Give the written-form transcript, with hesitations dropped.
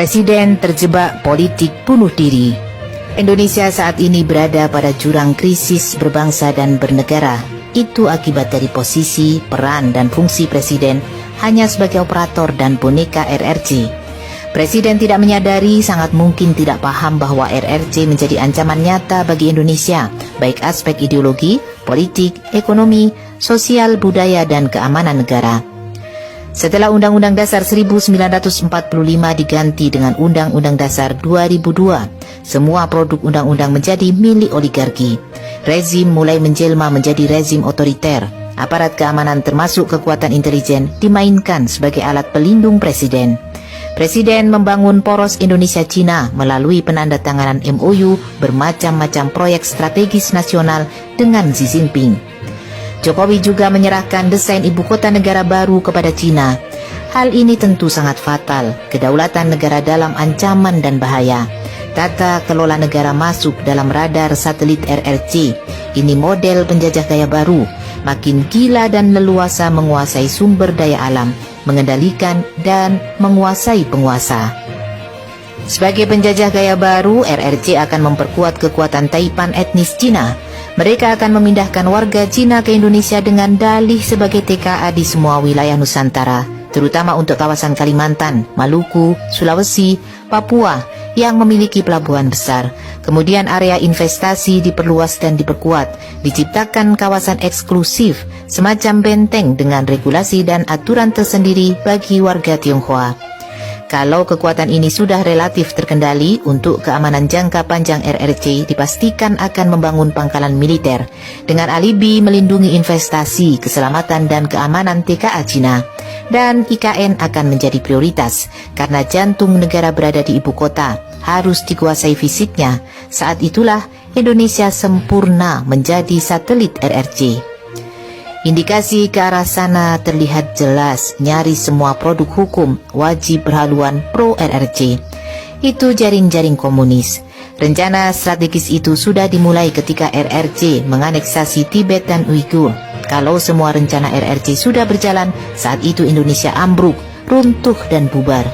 Presiden terjebak politik bunuh diri. Indonesia saat ini berada pada jurang krisis berbangsa dan bernegara. Itu akibat dari posisi, peran, dan fungsi Presiden hanya sebagai operator dan boneka RRC. Presiden tidak menyadari, sangat mungkin tidak paham bahwa RRC menjadi ancaman nyata bagi Indonesia, baik aspek ideologi, politik, ekonomi, sosial, budaya, dan keamanan negara. Setelah Undang-Undang Dasar 1945 diganti dengan Undang-Undang Dasar 2002, semua produk undang-undang menjadi milik oligarki. Rezim mulai menjelma menjadi rezim otoriter. Aparat keamanan termasuk kekuatan intelijen dimainkan sebagai alat pelindung Presiden. Presiden membangun poros Indonesia-Cina melalui penandatanganan MOU bermacam-macam proyek strategis nasional dengan Xi Jinping. Jokowi juga menyerahkan desain ibu kota negara baru kepada Cina. Hal ini tentu sangat fatal, kedaulatan negara dalam ancaman dan bahaya. Tata kelola negara masuk dalam radar satelit RRC. Ini model penjajah gaya baru, makin gila dan leluasa menguasai sumber daya alam, mengendalikan dan menguasai penguasa. Sebagai penjajah gaya baru, RRC akan memperkuat kekuatan Taipan etnis Cina. Mereka akan memindahkan warga Cina ke Indonesia dengan dalih sebagai TKA di semua wilayah Nusantara, terutama untuk kawasan Kalimantan, Maluku, Sulawesi, Papua yang memiliki pelabuhan besar. Kemudian area investasi diperluas dan diperkuat, diciptakan kawasan eksklusif, semacam benteng dengan regulasi dan aturan tersendiri bagi warga Tionghoa. Kalau kekuatan ini sudah relatif terkendali, untuk keamanan jangka panjang RRC dipastikan akan membangun pangkalan militer dengan alibi melindungi investasi, keselamatan dan keamanan TKA Cina. Dan IKN akan menjadi prioritas karena jantung negara berada di ibu kota, harus dikuasai fisiknya. Saat itulah Indonesia sempurna menjadi satelit RRC. Indikasi ke arah sana terlihat jelas, nyaris semua produk hukum wajib berhaluan pro RRC. Itu jaring-jaring komunis. Rencana strategis itu sudah dimulai ketika RRC menganeksasi Tibet dan Uighur. Kalau semua rencana RRC sudah berjalan, saat itu Indonesia ambruk, runtuh dan bubar.